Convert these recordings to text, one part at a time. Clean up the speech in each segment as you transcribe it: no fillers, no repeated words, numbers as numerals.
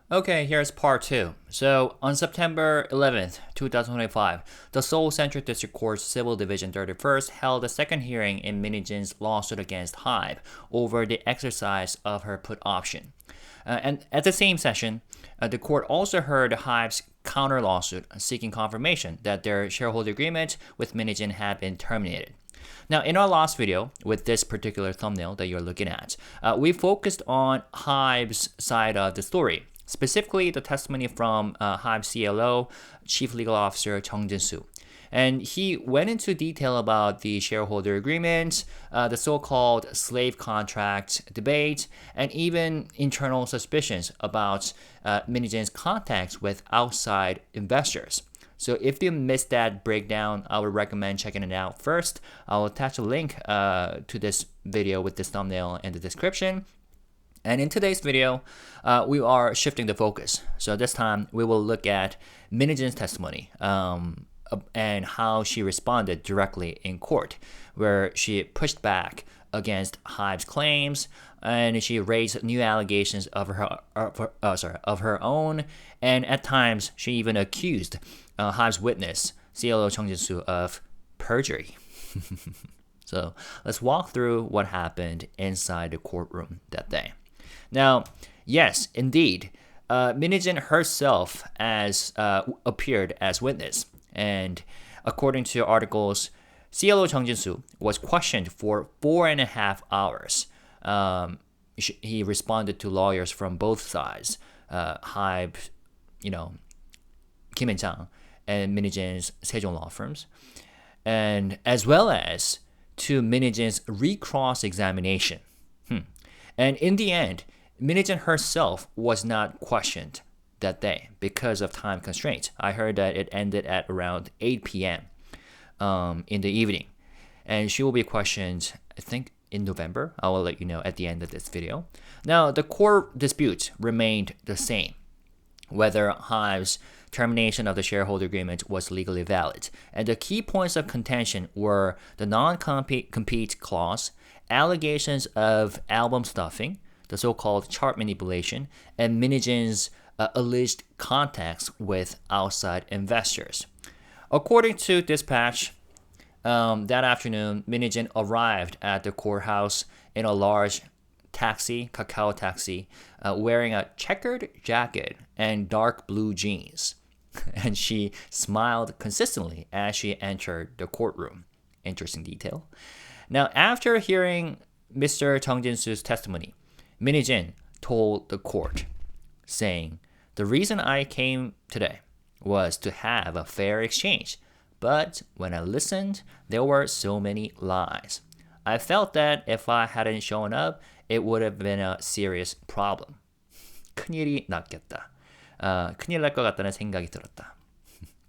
Okay, here's part 2. So, on September 11th, 2025, the Seoul Central District Court's Civil Division 31st held a second hearing in Minnie-jin's lawsuit against HYBE over the exercise of her put option. And at the same session, the court also heard HYBE's counter lawsuit seeking confirmation that their shareholder agreement with Minnie-jin had been terminated. Now, in our last video, with this particular thumbnail that you're looking at, we focused on HYBE's side of the story, specifically the testimony from HYBE CLO, Chief Legal Officer Jin-soo. And he went into detail about the shareholder agreement, the so-called slave contract debate, and even internal suspicions about Minnie-jin's contacts with outside investors. So if you missed that breakdown, I would recommend checking it out first. I'll attach a link to this video with this thumbnail in the description. And in today's video, we are shifting the focus. So this time, we will look at Minnie-jin's testimony and how she responded directly in court, where she pushed back against HYBE's claims, and she raised new allegations of her own, and at times she even accused HYBE's witness, CLO Jin-soo, of perjury. So let's walk through what happened inside the courtroom that day. Now, yes, indeed, Minnie-jin herself appeared as witness, and according to articles, CLO Jin-soo was questioned for 4.5 hours. He responded to lawyers from both sides, HYBE, Kim and Jung, and Minnie-jin's Sejong law firms, and as well as to Minnie-jin's recross examination. And in the end, Minnie-jin herself was not questioned that day because of time constraints. I heard that it ended at around 8 p.m. In the evening. And she will be questioned, I think, in November. I will let you know at the end of this video. Now, the core dispute remained the same, whether HYBE's termination of the shareholder agreement was legally valid. And the key points of contention were the non-compete clause, allegations of album stuffing, the so-called chart manipulation, and Minnie-jin's alleged contacts with outside investors. According to Dispatch, that afternoon, Minnie-jin arrived at the courthouse in a large taxi, Kakao taxi, wearing a checkered jacket and dark blue jeans. And she smiled consistently as she entered the courtroom. Interesting detail. Now, after hearing Mr. Jin-soo's testimony, Minnie-jin told the court, saying, "The reason I came today was to have a fair exchange, but when I listened, there were so many lies. I felt that if I hadn't shown up, it would have been a serious problem. 큰일이 났겠다. 큰일 날 것 같다는 생각이 들었다."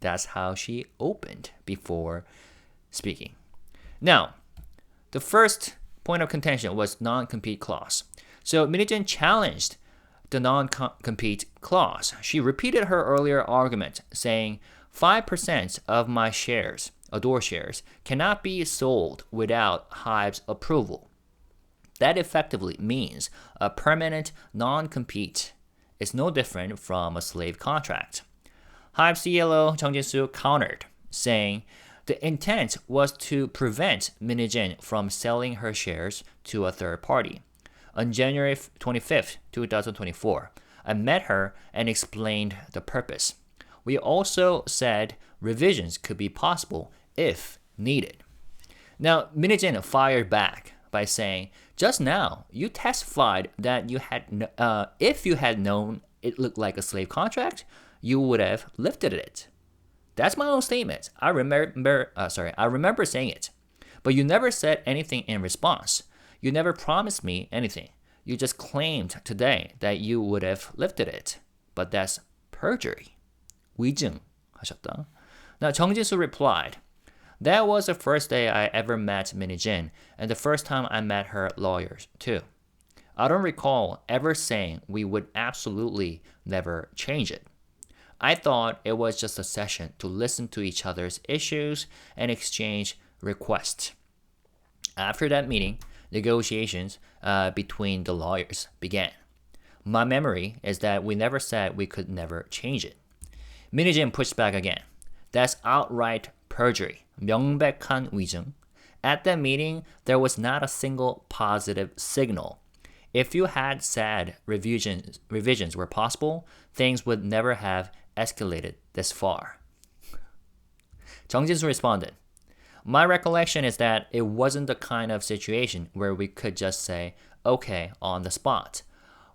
That's how she opened before speaking. Now, the first point of contention was non-compete clause. So Minnie-jin challenged the non-compete clause. She repeated her earlier argument, saying 5% of my shares, ADOR shares, cannot be sold without HYBE's approval. That effectively means a permanent non-compete is no different from a slave contract. HYBE CLO Jin-soo countered, saying the intent was to prevent Minnie-jin from selling her shares to a third party. On January 25th, 2024, I met her and explained the purpose. We also said revisions could be possible if needed. Now, Minnie-jin fired back by saying, "Just now, you testified that if you had known it looked like a slave contract, you would have lifted it. That's my own statement. I remember saying it. But you never said anything in response. You never promised me anything. You just claimed today that you would have lifted it. But that's perjury." 위증하셨다. Now, Jin-soo replied, "That was the first day I ever met Minnie-jin, and the first time I met her lawyers, too. I don't recall ever saying we would absolutely never change it. I thought it was just a session to listen to each other's issues and exchange requests." After that meeting, negotiations between the lawyers began. My memory is that we never said we could never change it. Minijin pushed back again. That's outright perjury. 명백한 위증. At that meeting, there was not a single positive signal. If you had said revisions were possible, things would never have escalated this far. Jung-soo responded, my recollection is that it wasn't the kind of situation where we could just say, okay, on the spot.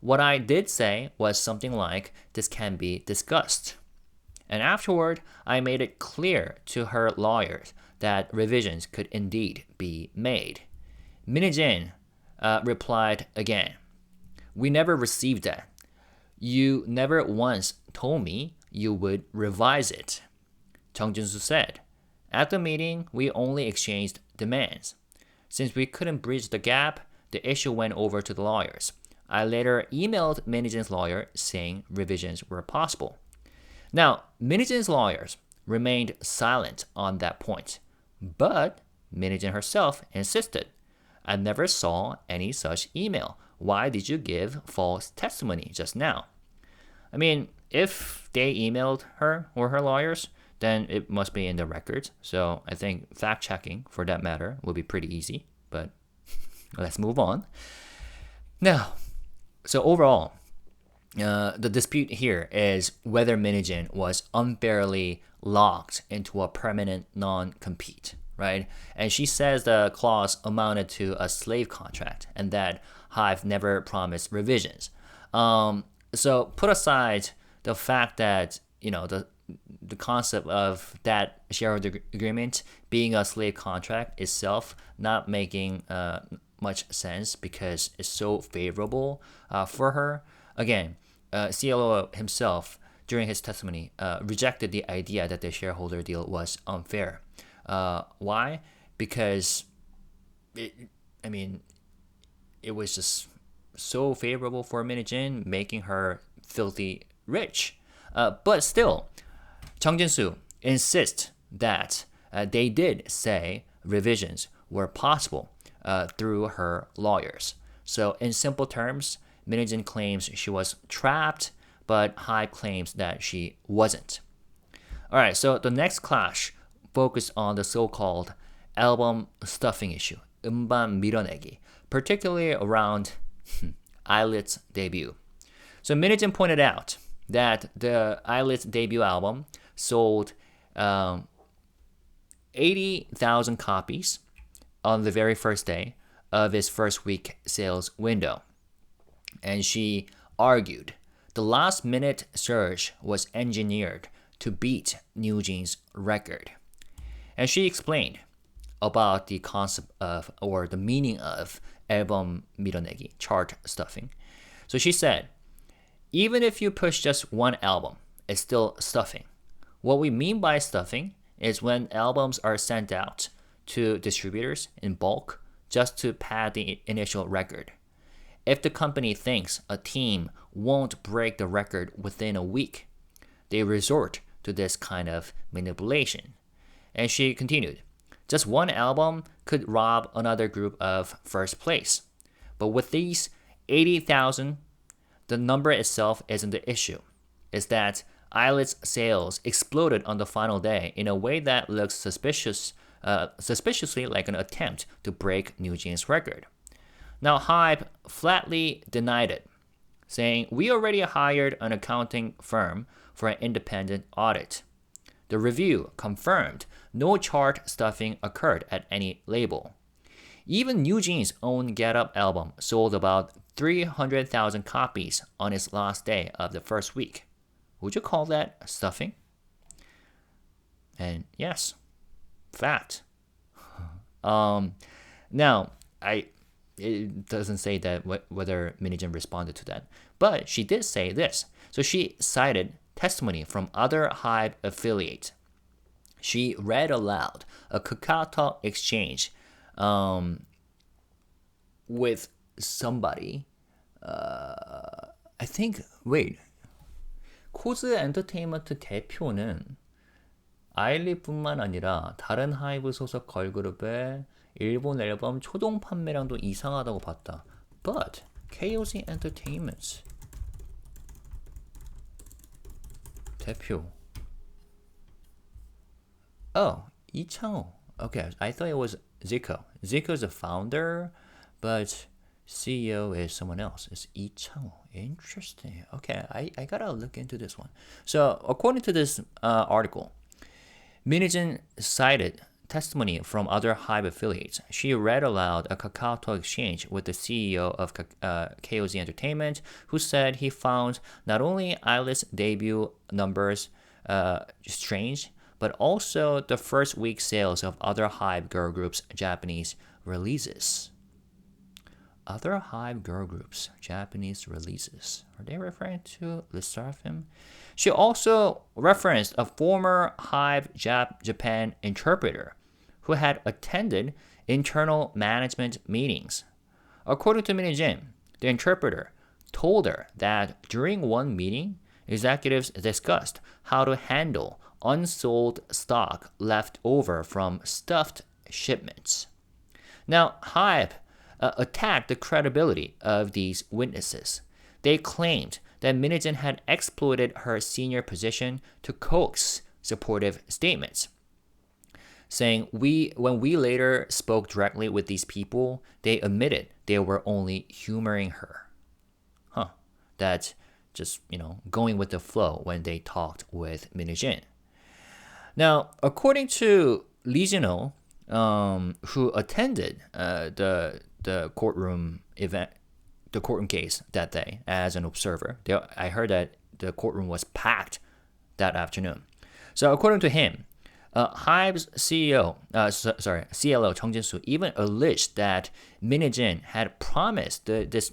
What I did say was something like, this can be discussed. And afterward, I made it clear to her lawyers that revisions could indeed be made. Minijin replied again, we never received that. You never once told me you would revise it. Jung-soo said, at the meeting, we only exchanged demands. Since we couldn't bridge the gap, the issue went over to the lawyers. I later emailed Minijin's lawyer saying revisions were possible. Now, Minijin's lawyers remained silent on that point, but Minijin herself insisted, I never saw any such email. Why did you give false testimony just now? I mean, if they emailed her or her lawyers, then it must be in the records. So I think fact-checking, for that matter, will be pretty easy. But let's move on. Now, so overall, the dispute here is whether Minijin was unfairly locked into a permanent non-compete, right? And she says the clause amounted to a slave contract and that HYBE never promised revisions. So put aside the fact that, the concept of that shareholder agreement being a slave contract itself not making much sense because it's so favorable for her. Again, CLO himself, during his testimony, rejected the idea that the shareholder deal was unfair. Why? Because, it was just so favorable for Minijin, making her filthy rich. But still, Jung-soo insists that they did say revisions were possible through her lawyers. So in simple terms, Minijin claims she was trapped, but HYBE claims that she wasn't. Alright, so the next clash focused on the so-called album stuffing issue, 음반 밀어내기, particularly around ILIT's debut. So Minijin pointed out that the ILIT's debut album sold 80,000 copies on the very first day of its first week sales window. And she argued the last-minute surge was engineered to beat NewJeans' record. And she explained about the concept of, or the meaning of, 앨범 밀어내기, chart stuffing. So she said, even if you push just one album, it's still stuffing. What we mean by stuffing is when albums are sent out to distributors in bulk just to pad the initial record. If the company thinks a team won't break the record within a week, they resort to this kind of manipulation. And she continued, just one album could rob another group of first place. But with these 80,000, the number itself isn't the issue. It's that ILIT's sales exploded on the final day in a way that looks suspiciously like an attempt to break NewJeans' record. Now, HYBE flatly denied it, saying, we already hired an accounting firm for an independent audit. The review confirmed no chart stuffing occurred at any label. Even NewJeans' own Get Up album sold about 300,000 copies on its last day of the first week. Would you call that stuffing? And yes, fact. Now, it doesn't say that whether Minijin responded to that, but she did say this. So she cited testimony from other HYBE affiliates. She read aloud a KakaoTalk exchange with somebody. I think, wait. 코즈 엔터테인먼트 대표는 아일리뿐만 아니라 다른 하이브 소속 걸그룹의 일본 앨범 초동 판매량도 이상하다고 봤다. But KOC Entertainment 대표. Oh, Lee Chang-ho. Okay, I thought it was Zico. Zico's the founder, but CEO is someone else. It's Lee Chang-ho. Interesting. Okay, I gotta look into this one. So, according to this article, Minijin cited testimony from other HYBE affiliates. She read aloud a KakaoTalk exchange with the CEO of KOZ Entertainment, who said he found not only ILI's debut numbers strange, but also the first week sales of other HYBE girl groups' Japanese releases. Other HYBE girl groups' Japanese releases. Are they referring to the Seraphim? She also referenced a former HYBE Japan interpreter who had attended internal management meetings. According to Minijin, the interpreter told her that during one meeting, executives discussed how to handle unsold stock left over from stuffed shipments. Now, HYBE attacked the credibility of these witnesses. They claimed that Minijin had exploited her senior position to coax supportive statements, saying, when we later spoke directly with these people, they admitted they were only humoring her. That's just, going with the flow when they talked with Minijin. Now, according to Lee Jin-ho, who attended the courtroom event, the courtroom case that day as an observer, I heard that the courtroom was packed that afternoon. So according to him, HYBE's CLO Jin-soo even alleged that Minijin had promised this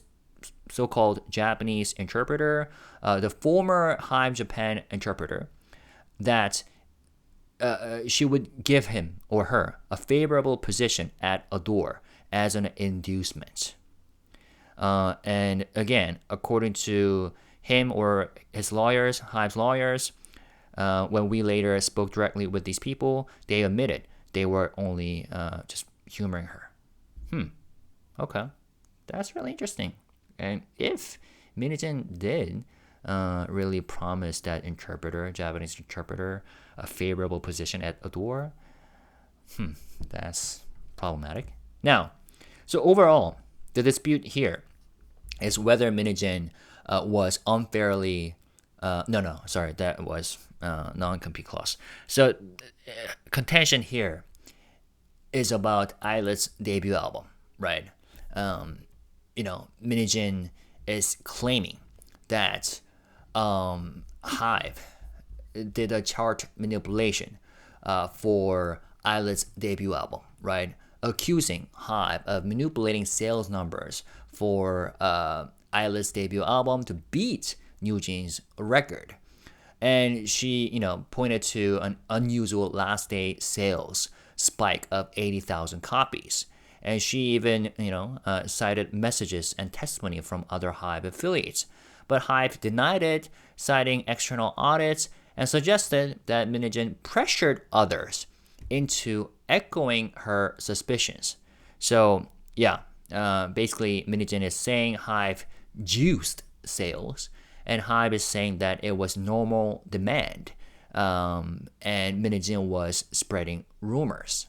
so-called Japanese interpreter, the former HYBE Japan interpreter, that she would give him or her a favorable position at ADOR as an inducement. And again, according to him or his lawyers, HYBE's lawyers, when we later spoke directly with these people, they admitted they were only just humoring her. Okay. That's really interesting. And if Minijin did really promise that interpreter, Japanese interpreter, a favorable position at ADOR, that's problematic. Now, so overall, the dispute here is whether Minijin was unfairly that was non-compete clause. So contention here is about ILI's debut album, right? Minijin is claiming that HYBE did a chart manipulation for ILI's debut album, right? Accusing HYBE of manipulating sales numbers for ILI's debut album to beat New Jeans' record. And she, pointed to an unusual last day sales spike of 80,000 copies. And she even, cited messages and testimony from other HYBE affiliates. But HYBE denied it, citing external audits, and suggested that Minijin pressured others into echoing her suspicions. So, basically, Minijin is saying HYBE juiced sales, and HYBE is saying that it was normal demand, and Minijin was spreading rumors.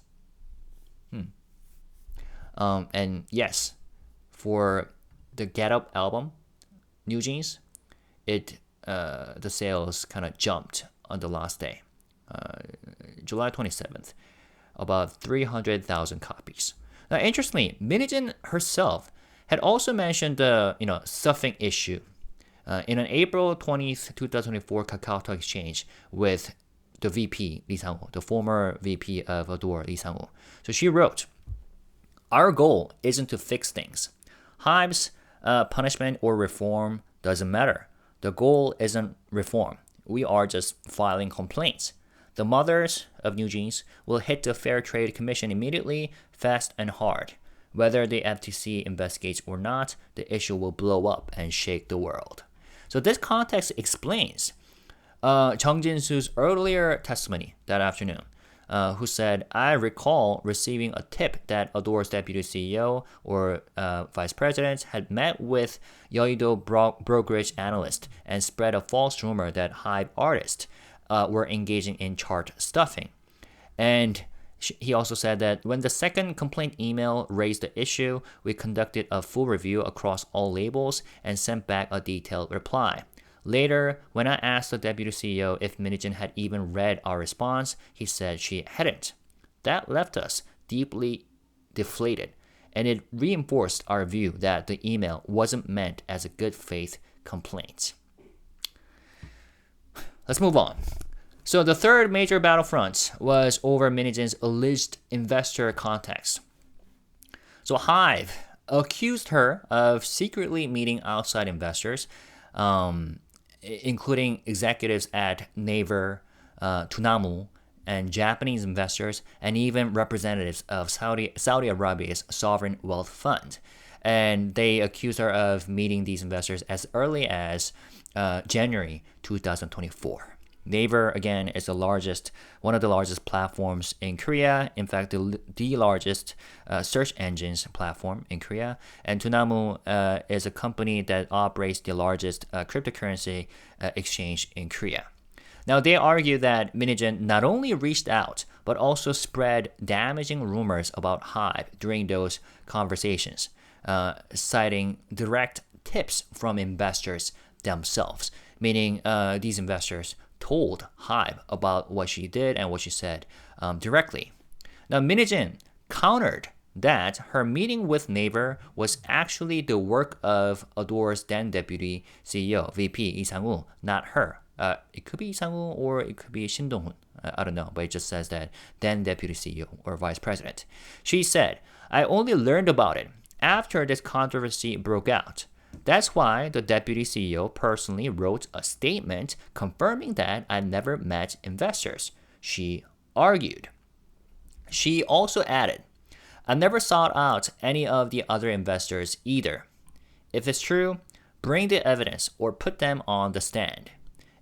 And yes, for the Get Up album, New Jeans, the sales kind of jumped on the last day, July 27th, about 300,000 copies. Now, interestingly, Minijin herself had also mentioned the stuffing issue in an April 20th, 2024 KakaoTalk exchange with the VP, Lee Sang-woo, the former VP of ADOR, Lee Sang-woo. So she wrote, "Our goal isn't to fix things. HYBE's punishment or reform doesn't matter. The goal isn't reform. We are just filing complaints. The mothers of New Jeans will hit the Fair Trade Commission immediately, fast and hard. Whether the FTC investigates or not, the issue will blow up and shake the world." So this context explains Jin-soo's earlier testimony that afternoon. who said, I recall receiving a tip that ADOR's deputy CEO or vice president had met with Yeouido brokerage analyst and spread a false rumor that HYBE artists were engaging in chart stuffing. And he also said that when the second complaint email raised the issue, we conducted a full review across all labels and sent back a detailed reply. Later, when I asked the deputy CEO if Minijin had even read our response, he said she hadn't. That left us deeply deflated, and it reinforced our view that the email wasn't meant as a good faith complaint. Let's move on. So the third major battlefront was over Minijin's alleged investor contacts. So HYBE accused her of secretly meeting outside investors, including executives at Naver, Tunamu, and Japanese investors, and even representatives of Saudi Arabia's sovereign wealth fund. And they accused her of meeting these investors as early as January 2024. Naver, again, is one of the largest platforms in Korea. In fact, the largest search engines platform in Korea. And Tunamu is a company that operates the largest cryptocurrency exchange in Korea. Now, they argue that Minijin not only reached out, but also spread damaging rumors about HYBE during those conversations, citing direct tips from investors themselves, meaning these investors told HYBE about what she did and what she said directly. Now, Minijin countered that her meeting with Naver was actually the work of ADOR's then deputy CEO, VP Lee Sang-woo, not her. It could be Lee Sang-woo or it could be Shin Dong-hoon. I don't know, but it just says that then deputy CEO or vice president. She said, I only learned about it after this controversy broke out. That's why the deputy CEO personally wrote a statement confirming that I never met investors, she argued. She also added, I never sought out any of the other investors either. If it's true, bring the evidence or put them on the stand.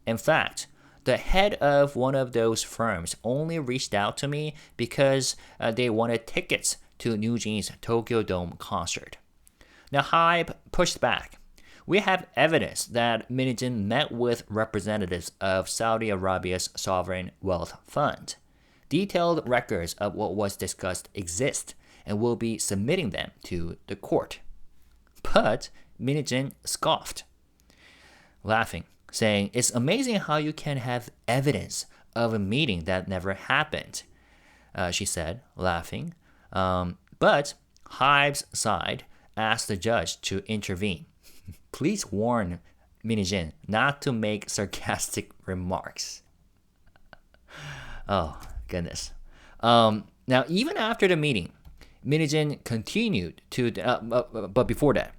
In fact, the head of one of those firms only reached out to me because they wanted tickets to New Jeans' Tokyo Dome concert. Now, HYBE pushed back. We have evidence that Minijin met with representatives of Saudi Arabia's sovereign wealth fund. Detailed records of what was discussed exist, and we'll be submitting them to the court. But Minijin scoffed, laughing, saying, it's amazing how you can have evidence of a meeting that never happened, she said, laughing. But HYBE's side asked the judge to intervene. Please warn Minijin not to make sarcastic remarks. Oh, goodness. Now, even after the meeting, Minijin continued to, but before that,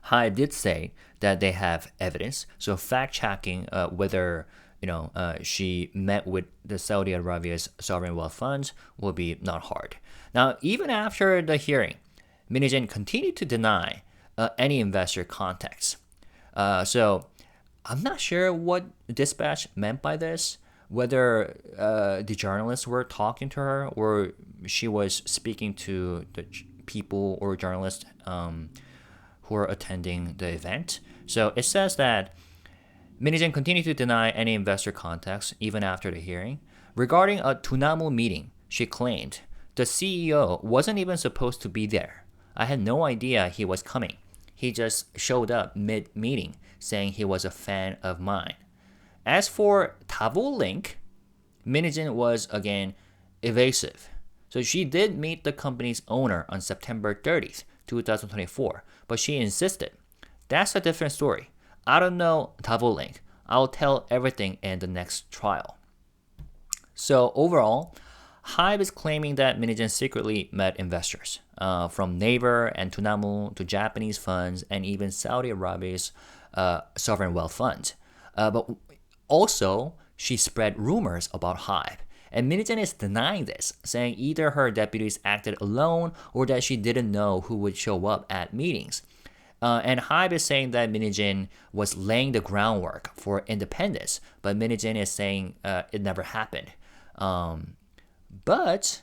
HYBE did say that they have evidence. So fact-checking whether she met with the Saudi Arabia's sovereign wealth funds will be not hard. Now, even after the hearing, Minijin continued to deny any investor contacts. So I'm not sure what Dispatch meant by this, whether the journalists were talking to her or she was speaking to the people or journalists who are attending the event. So it says that Minijin continued to deny any investor contacts even after the hearing. Regarding a Tunamu meeting, she claimed, the CEO wasn't even supposed to be there. I had no idea he was coming. He just showed up mid-meeting saying he was a fan of mine. As for Tavo Link, Minijin was, again, evasive. So she did meet the company's owner on September 30th, 2024, but she insisted. That's a different story. I don't know Tavo Link. I'll tell everything in the next trial. So overall, HYBE is claiming that Minijin secretly met investors from Naver and Tunamu to Japanese funds and even Saudi Arabia's sovereign wealth fund. But also, she spread rumors about HYBE. And Minijin is denying this, saying either her deputies acted alone or that she didn't know who would show up at meetings. And HYBE is saying that Minijin was laying the groundwork for independence, but Minijin is saying it never happened. But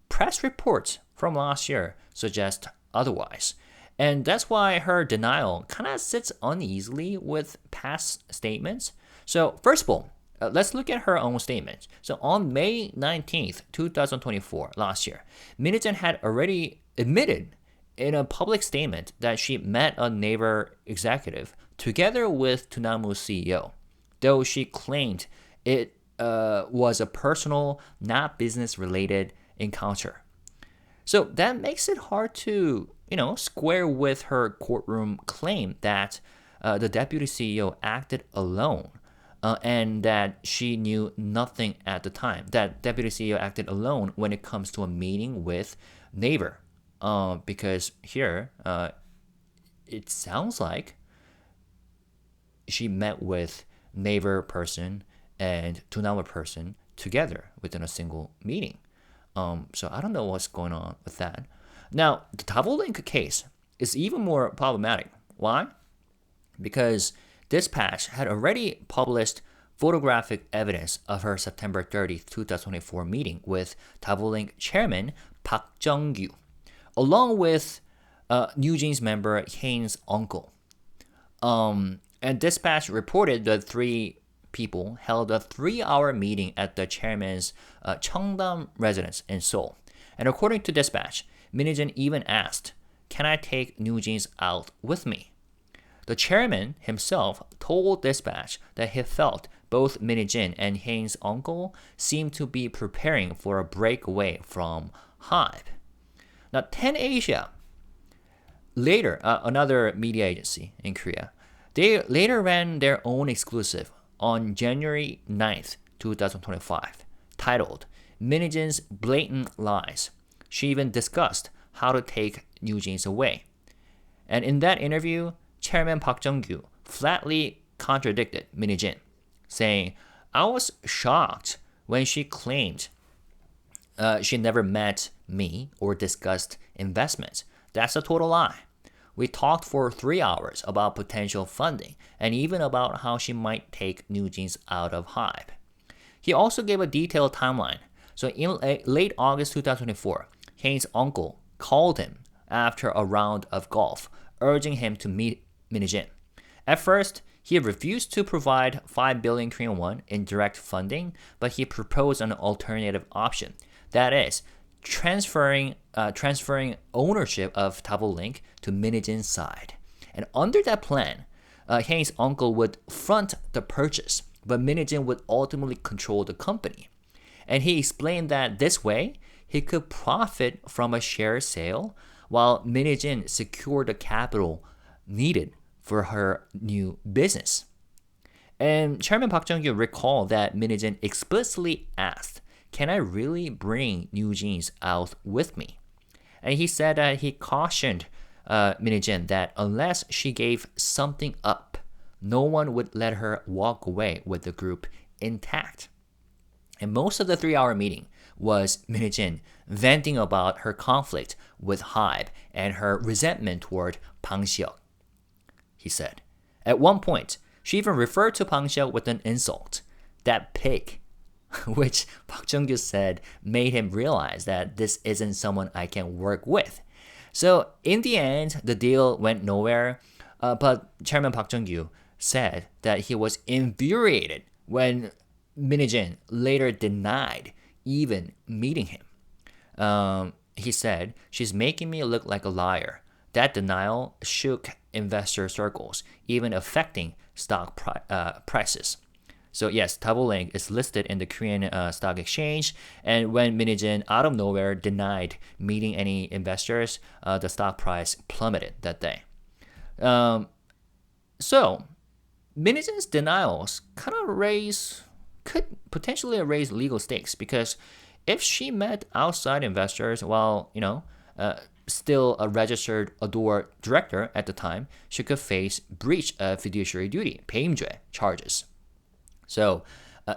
press reports from last year suggest otherwise. And that's why her denial kind of sits uneasily with past statements. So, first of all, let's look at her own statement. So, on May 19th, 2024, last year, Minijin had already admitted in a public statement that she met a Naver executive together with Tunamu's CEO, though she claimed it was a personal, not business-related encounter. So that makes it hard to, square with her courtroom claim that the deputy CEO acted alone and that she knew nothing at the time. That deputy CEO acted alone when it comes to a meeting with Naver. Because here, it sounds like she met with Naver person and Tunawa person together within a single meeting. So I don't know what's going on with that. Now, the Tavolink case is even more problematic. Why? Because Dispatch had already published photographic evidence of her September 30th, 2024 meeting with Tavolink chairman Park Jung-gyu, along with Heejin's member Hain's uncle. And Dispatch reported the three people held a 3-hour meeting at the chairman's Cheongdam residence in Seoul. And according to Dispatch, Minijin even asked, "Can I take Heejin out with me?" The chairman himself told Dispatch that he felt both Minijin and Hain's uncle seemed to be preparing for a breakaway from HYBE. Now, 10 Asia, later, another media agency in Korea, they later ran their own exclusive on January 9th, 2025, titled Minijin's Blatant Lies. She even discussed how to take Heejin away. And in that interview, Chairman Park Jung-gyu flatly contradicted Minijin, saying, "I was shocked when she claimed she never met me or discussed investments. That's a total lie. We talked for 3 hours about potential funding and even about how she might take Heejin out of HYBE." He also gave a detailed timeline. So in late August 2024, Hain's uncle called him after a round of golf, urging him to meet Minijin. At first, he refused to provide 5 billion Korean won in direct funding, but he proposed an alternative option. That is, transferring ownership of Tavolink to Minijin's side. And under that plan, Hain's uncle would front the purchase, but Minijin would ultimately control the company. And he explained that this way, he could profit from a share sale while Minijin secured the capital needed for her new business. And Chairman Park Jung-gyu recalled that Minijin explicitly asked, "Can I really bring Heejin out with me?" And he said that he cautioned Minijin that unless she gave something up, no one would let her walk away with the group intact. And most of the 3-hour meeting was Minijin venting about her conflict with HYBE and her resentment toward Pang Xiao, he said. At one point, she even referred to Pang Xiao with an insult, "that pig," which Park Jung-gyu said made him realize that this isn't someone I can work with. So in the end, the deal went nowhere, but Chairman Park Jung-gyu said that he was infuriated when Minijin later denied even meeting him. He said, "She's making me look like a liar." That denial shook investor circles, even affecting stock prices. So yes, Tavolink is listed in the Korean stock exchange, and when Minijin out of nowhere denied meeting any investors, the stock price plummeted that day. So Minijin's denials could potentially raise legal stakes, because if she met outside investors while still a registered ADOR director at the time, she could face breach of fiduciary duty, peimjue charges. So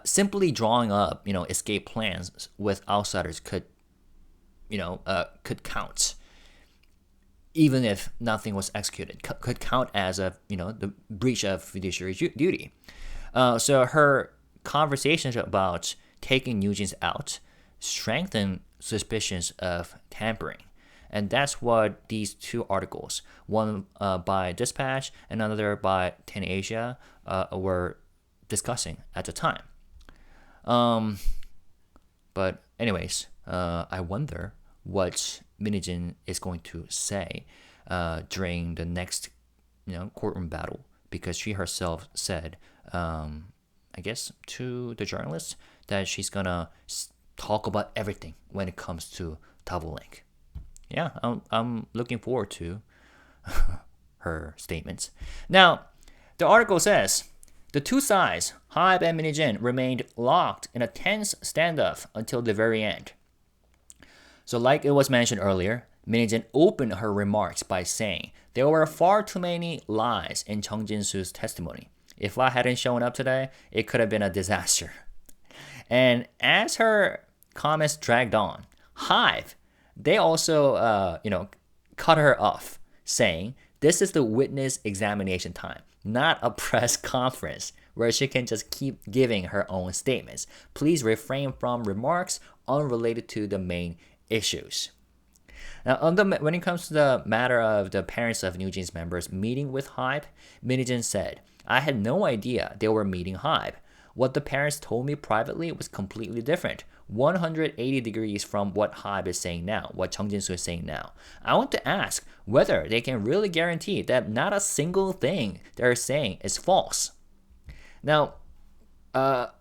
simply drawing up, escape plans with outsiders could count, even if nothing was executed, could count as the breach of fiduciary duty. So her conversations about taking Heejin out strengthen suspicions of tampering. And that's what these two articles, one by Dispatch and another by 10 Asia, were discussing at the time. But anyways, I wonder what Minijin is going to say during the next courtroom battle, because she herself said, I guess, to the journalists that she's gonna talk about everything when it comes to double link. Yeah, I'm looking forward to her statements. Now, the article says the two sides, HYBE and Minijin, remained locked in a tense standoff until the very end. So, like it was mentioned earlier, Minijin opened her remarks by saying there were far too many lies in Jin-soo's testimony. If I hadn't shown up today, it could have been a disaster. And as her comments dragged on, HYBE, they also, cut her off, saying this is the witness examination time, not a press conference where she can just keep giving her own statements. Please refrain from remarks unrelated to the main issues. Now, when it comes to the matter of the parents of New Jeans members meeting with HYBE, Minijin said, I had no idea they were meeting HYBE. What the parents told me privately was completely different, 180 degrees from what HYBE is saying now, what Jin-soo is saying now. I want to ask whether they can really guarantee that not a single thing they're saying is false. Now,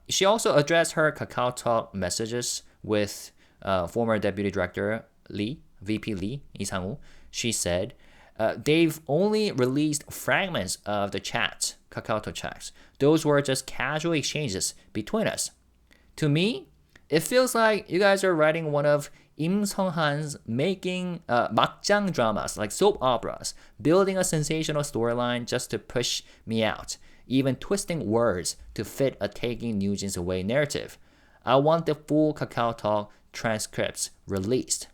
she also addressed her KakaoTalk messages with former Deputy Director Lee, VP Lee, Lee-sang-woo. She said, they've only released fragments of the chats, KakaoTalk chats. Those were just casual exchanges between us. To me, it feels like you guys are writing one of Im Sung-han's making 막장 dramas, like soap operas, building a sensational storyline just to push me out, even twisting words to fit a taking New Jeans away narrative. I want the full KakaoTalk transcripts released.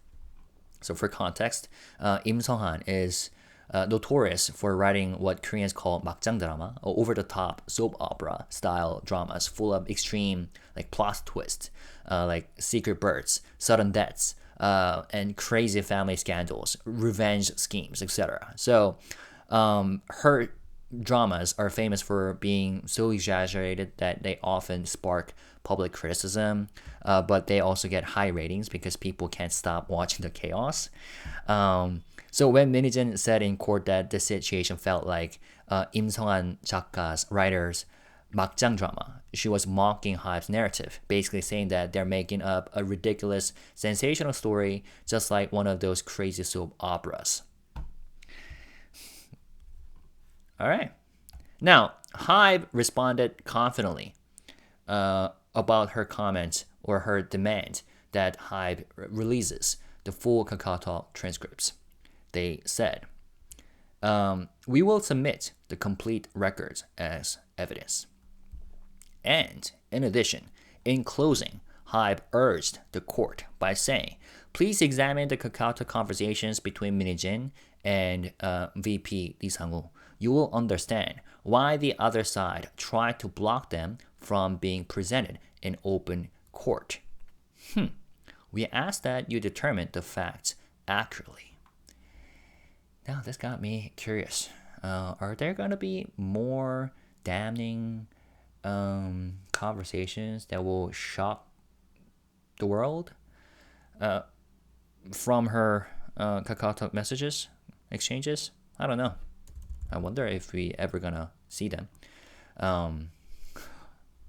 So for context, Im Sung-han is notorious for writing what Koreans call 막장 drama, or over-the-top soap opera style dramas full of extreme plot twists, like secret births, sudden deaths, and crazy family scandals, revenge schemes, etc. So her dramas are famous for being so exaggerated that they often spark public criticism, but they also get high ratings because people can't stop watching the chaos. So when Minijin said in court that the situation felt like Im Sung-han 작가's writer's 막장 drama, she was mocking HYBE's narrative, basically saying that they're making up a ridiculous, sensational story just like one of those crazy soap operas. All right. Now, HYBE responded confidently about her comment or her demand that HYBE releases the full KakaoTalk transcripts. They said, we will submit the complete records as evidence. And in addition, in closing, HYBE urged the court by saying, please examine the KakaoTalk conversations between Minijin and VP Lee-sang-woo. You will understand why the other side tried to block them from being presented in open court. We ask that you determine the facts accurately. Now, this got me curious. Are there going to be more damning conversations that will shock the world from her KakaoTalk messages, exchanges? I don't know. I wonder if we ever going to see them.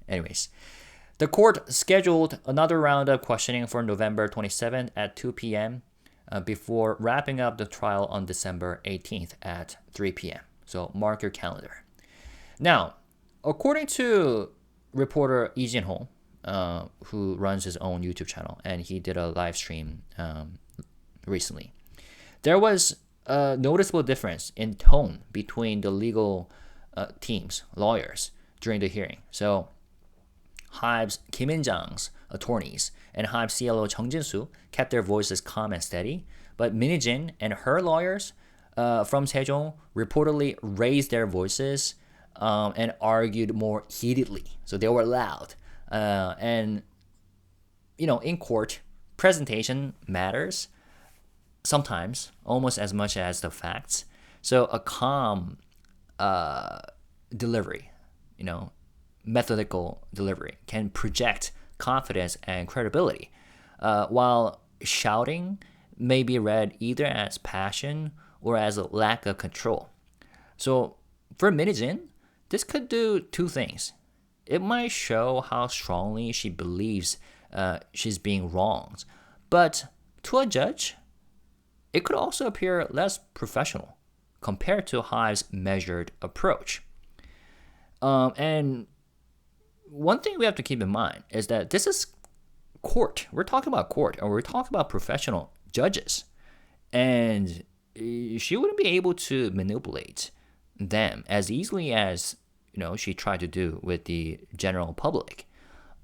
Anyways, the court scheduled another round of questioning for November 27th at 2 p.m. Before wrapping up the trial on December 18th at 3 p.m. So mark your calendar. Now, according to reporter Hee-jin, who runs his own YouTube channel, and he did a live stream recently, there was a noticeable difference in tone between the legal teams, lawyers, during the hearing. So HYBE's Kim In-jang's attorneys and HYBE CLO Jin-soo kept their voices calm and steady, but Minijin and her lawyers from Sejong reportedly raised their voices and argued more heatedly. So they were loud. And, in court, presentation matters sometimes almost as much as the facts. So a calm delivery, methodical delivery can project confidence and credibility, while shouting may be read either as passion or as a lack of control. So for Minijin, this could do two things. It might show how strongly she believes she's being wronged, but to a judge, it could also appear less professional compared to HYBE's measured approach. And one thing we have to keep in mind is that this is court. We're talking about court, and we're talking about professional judges. And she wouldn't be able to manipulate them as easily as she tried to do with the general public.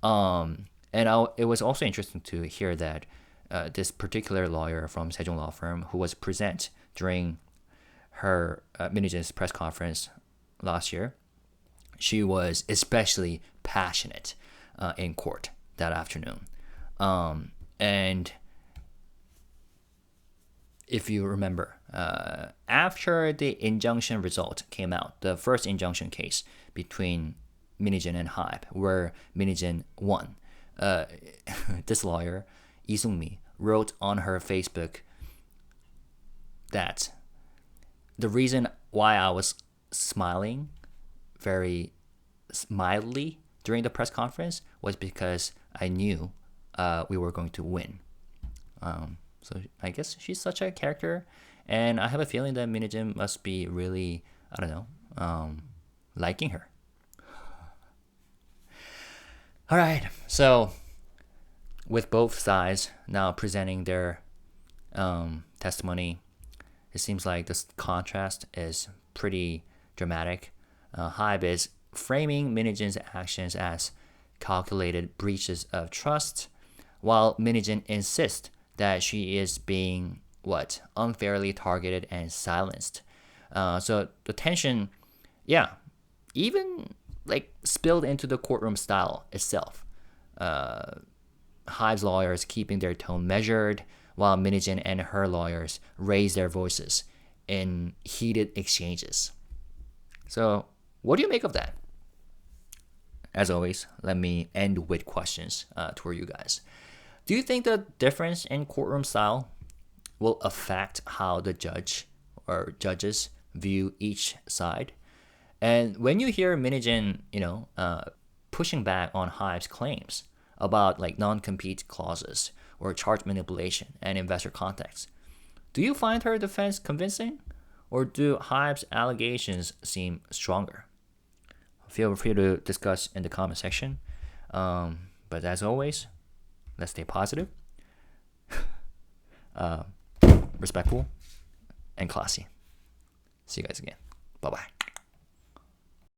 It was also interesting to hear that this particular lawyer from Sejong law firm who was present during her Minijin's press conference last year, she was especially passionate in court that afternoon. And if you remember, after the injunction result came out, the first injunction case between Minijin and HYBE, where Minijin won, this lawyer, Lee Sung-mi, wrote on her Facebook that the reason why I was smiling very mildly during the press conference was because I knew we were going to win. So I guess she's such a character, and I have a feeling that Minijin must be really, liking her. All right, so with both sides now presenting their testimony, it seems like this contrast is pretty dramatic. HYBE is framing Minijin's actions as calculated breaches of trust, while Minijin insists that she is being unfairly targeted and silenced. So the tension, even spilled into the courtroom style itself. HYBE's lawyers keeping their tone measured, while Minijin and her lawyers raise their voices in heated exchanges. So what do you make of that? As always, let me end with questions toward you guys. Do you think the difference in courtroom style will affect how the judge or judges view each side? And when you hear Minijin, pushing back on HYBE's claims about non-compete clauses or charge manipulation and investor contacts, do you find her defense convincing, or do HYBE's allegations seem stronger? Feel free to discuss in the comment section. But as always, let's stay positive, respectful, and classy. See you guys again. Bye-bye.